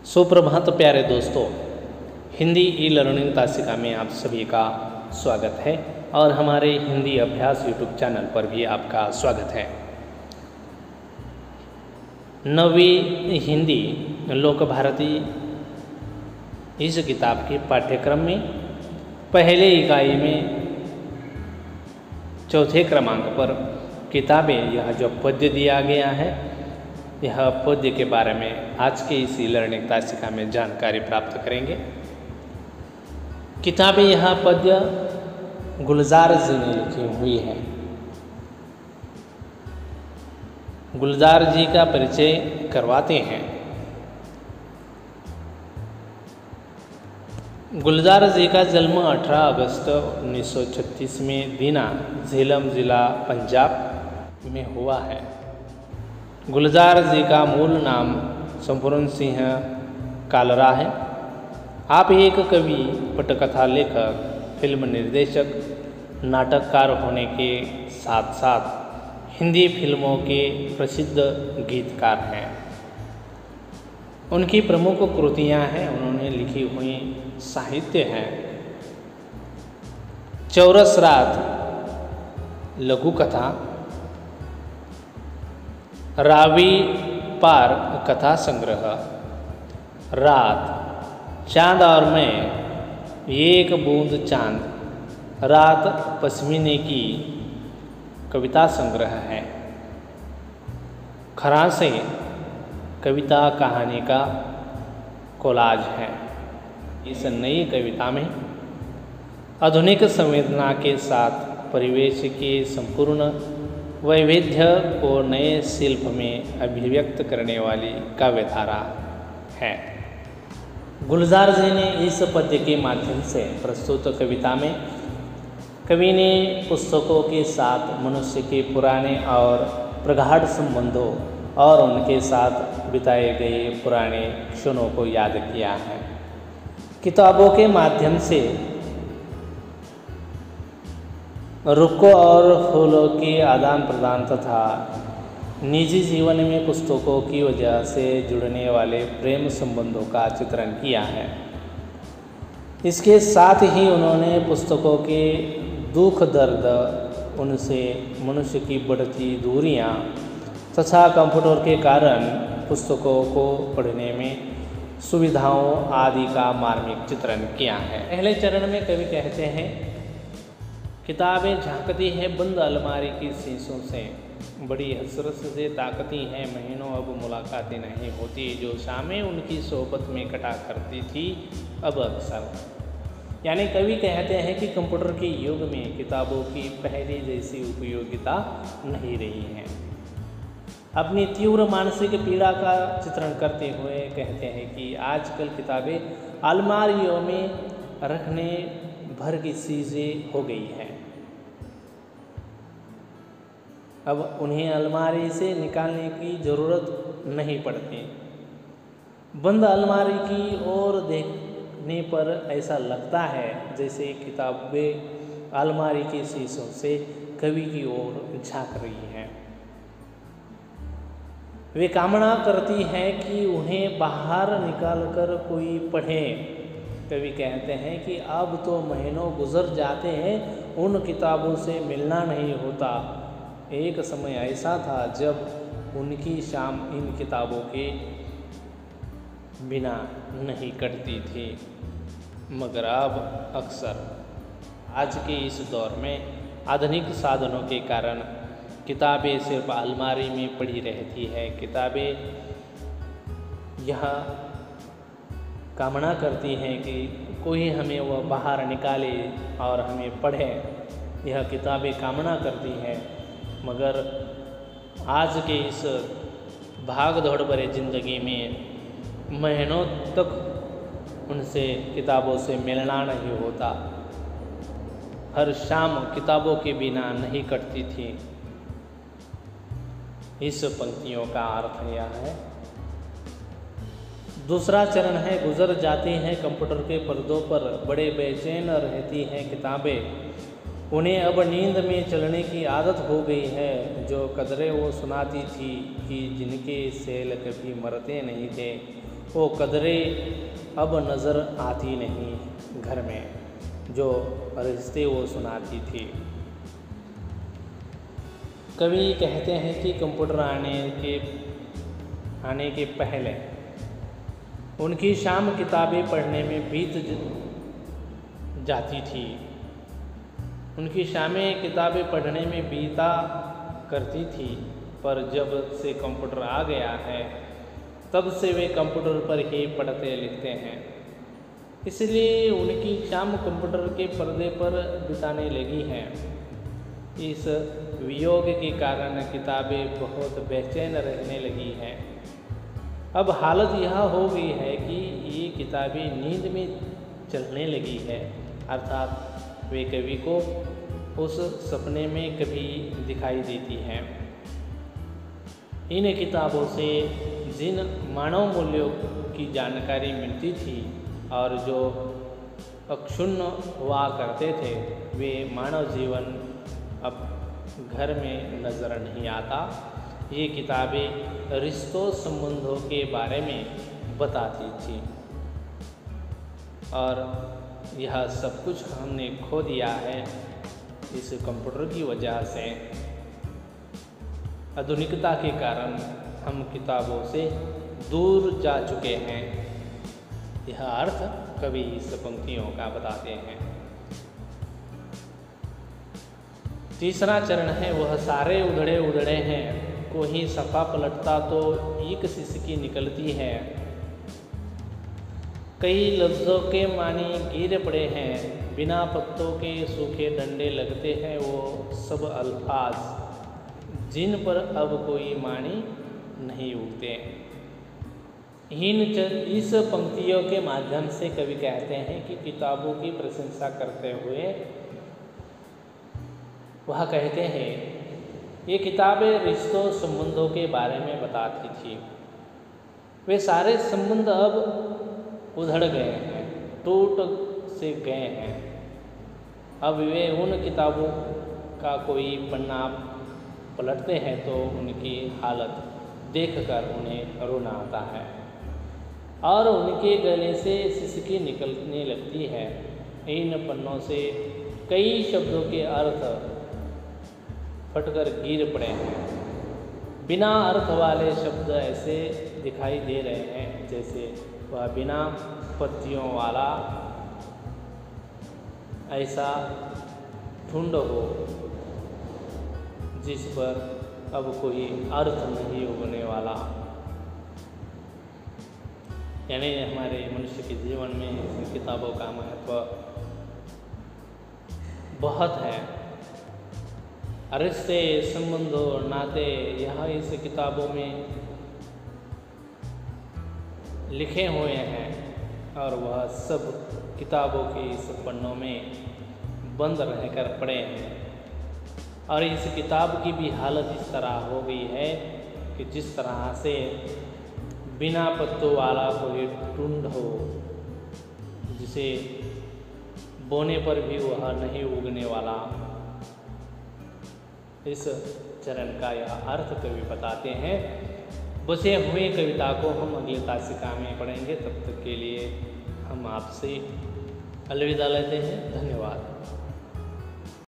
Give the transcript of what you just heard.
सुप्रभात प्यारे दोस्तों, हिंदी ई लर्निंग तासिका में आप सभी का स्वागत है और हमारे हिंदी अभ्यास यूट्यूब चैनल पर भी आपका स्वागत है। नवीं हिंदी लोक भारती इस किताब के पाठ्यक्रम में पहले इकाई में चौथे क्रमांक पर किताबें यह जो पद्य दिया गया है, यह पद्य के बारे में आज के इस लर्निंग तासिका में जानकारी प्राप्त करेंगे। किताबें यह पद्य गुलजार जी ने लिखी हुई है। गुलजार जी का परिचय करवाते हैं। गुलजार जी का जन्म 18 अगस्त 1936 में दीना, झेलम जिला पंजाब में हुआ है। गुलजार जी का मूल नाम संपूर्ण सिंह कालरा है। आप एक कवि, पटकथा लेखक, फिल्म निर्देशक, नाटककार होने के साथ साथ हिंदी फिल्मों के प्रसिद्ध गीतकार हैं। उनकी प्रमुख कृतियां हैं, उन्होंने लिखी हुई साहित्य हैं। चौरस रात लघु कथा, रावी पार कथा संग्रह, रात, चांद और मैं, एक बूंद चांद, रात पश्मीने की कविता संग्रह है। खरासे कविता कहानी का कोलाज है। इस नई कविता में आधुनिक संवेदना के साथ परिवेश के संपूर्ण वैविध्य को नए शिल्प में अभिव्यक्त करने वाली काव्यधारा है। गुलजार जी ने इस पद्य के माध्यम से प्रस्तुत कविता में कवि ने पुस्तकों के साथ मनुष्य के पुराने और प्रगाढ़ संबंधों और उनके साथ बिताए गए पुराने क्षणों को याद किया है। किताबों के माध्यम से रुखों और फूलों के आदान प्रदान तथा निजी जीवन में पुस्तकों की वजह से जुड़ने वाले प्रेम संबंधों का चित्रण किया है। इसके साथ ही उन्होंने पुस्तकों के दुख दर्द, उनसे मनुष्य की बढ़ती दूरियां तथा कंप्यूटर के कारण पुस्तकों को पढ़ने में सुविधाओं आदि का मार्मिक चित्रण किया है। पहले चरण में कवि कहते हैं, किताबें झांकती हैं बंद अलमारी की शीशों से, बड़ी हसरत से ताकती हैं महीनों अब मुलाकातें नहीं होती, जो शामें उनकी सोहबत में कटा करती थी अब अक्सर। यानी कवि कहते हैं कि कंप्यूटर के युग में किताबों की पहले जैसी उपयोगिता नहीं रही है। अपनी तीव्र मानसिक पीड़ा का चित्रण करते हुए कहते हैं कि आजकल किताबें अलमारियों में रखने भर की चीज़ें हो गई हैं। अब उन्हें अलमारी से निकालने की ज़रूरत नहीं पड़ती। बंद अलमारी की ओर देखने पर ऐसा लगता है जैसे किताबें अलमारी के शीशों से कवि की ओर झांक रही हैं। वे कामना करती हैं कि उन्हें बाहर निकालकर कोई पढ़े। कवि कहते हैं कि अब तो महीनों गुजर जाते हैं, उन किताबों से मिलना नहीं होता। एक समय ऐसा था जब उनकी शाम इन किताबों के बिना नहीं कटती थी, मगर अब अक्सर आज के इस दौर में आधुनिक साधनों के कारण किताबें सिर्फ अलमारी में पड़ी रहती है। किताबें यह कामना करती हैं कि कोई हमें वह बाहर निकाले और हमें पढ़े। यह किताबें कामना करती हैं, मगर आज के इस भाग दौड़ भरे ज़िंदगी में महीनों तक उनसे किताबों से मिलना नहीं होता। हर शाम किताबों के बिना नहीं कटती थी। इस पंक्तियों का अर्थ यह है। दूसरा चरण है, गुजर जाती हैं कंप्यूटर के पर्दों पर, बड़े बेचैन रहती हैं किताबें, उन्हें अब नींद में चलने की आदत हो गई है। जो कदरें वो सुनाती थी कि जिनके सेल कभी मरते नहीं थे, वो कदरें अब नज़र आती नहीं घर में, जो रिश्ते वो सुनाती थी। कवि कहते हैं कि कंप्यूटर आने के पहले उनकी शाम किताबें पढ़ने में बीत जाती थी। उनकी शामें किताबें पढ़ने में बीता करती थी, पर जब से कंप्यूटर आ गया है तब से वे कंप्यूटर पर ही पढ़ते लिखते हैं। इसलिए उनकी शाम कंप्यूटर के पर्दे पर बिताने लगी हैं। इस वियोग के कारण किताबें बहुत बेचैन रहने लगी हैं। अब हालत यह हो गई है कि ये किताबें नींद में चलने लगी है, अर्थात वे कवि को उस सपने में कभी दिखाई देती हैं। इन किताबों से जिन मानव मूल्यों की जानकारी मिलती थी और जो अक्षुण्ण हुआ करते थे, वे मानव जीवन अब घर में नज़र नहीं आता। ये किताबें रिश्तों संबंधों के बारे में बताती थी और यह सब कुछ हमने खो दिया है इस कंप्यूटर की वजह से। आधुनिकता के कारण हम किताबों से दूर जा चुके हैं। यह अर्थ कवि इस पंक्तियों का बताते हैं। तीसरा चरण है, वह सारे उधड़े उधड़े हैं, कोई सफ़ा पलटता तो एक सिसकी निकलती है। कई लफ्ज़ों के मानी गिर पड़े हैं, बिना पत्तों के सूखे डंडे लगते हैं वो सब अल्फाज, जिन पर अब कोई मानी नहीं उगते। इस पंक्तियों के माध्यम से कवि कहते हैं कि किताबों की प्रशंसा करते हुए वह कहते हैं, ये किताबें रिश्तों संबंधों के बारे में बताती थी। वे सारे संबंध अब उधड़ गए हैं, टूट से गए हैं। अब वे उन किताबों का कोई पन्ना पलटते हैं तो उनकी हालत देखकर उन्हें रोना आता है और उनके गले से सिसकी निकलने लगती है। इन पन्नों से कई शब्दों के अर्थ फटकर गिर पड़े हैं। बिना अर्थ वाले शब्द ऐसे दिखाई दे रहे हैं जैसे वह बिना पत्तियों वाला ऐसा ठुंड हो जिस पर अब कोई अर्थ नहीं उगने वाला। यानी हमारे मनुष्य के जीवन में इन किताबों का महत्व बहुत है। रिश्ते, संबंधों, नाते यहाँ इस किताबों में लिखे हुए हैं और वह सब किताबों के इस पन्नों में बंद रहकर पड़े हैं। और इस किताब की भी हालत इस तरह हो गई है कि जिस तरह से बिना पत्तों वाला कोई टुंड हो, जिसे बोने पर भी वह नहीं उगने वाला। इस चरण का यह अर्थ कवि बताते हैं। बचे हुए कविता को हम अगले तासिका में पढ़ेंगे। तब तक के लिए हम आपसे अलविदा लेते हैं। धन्यवाद।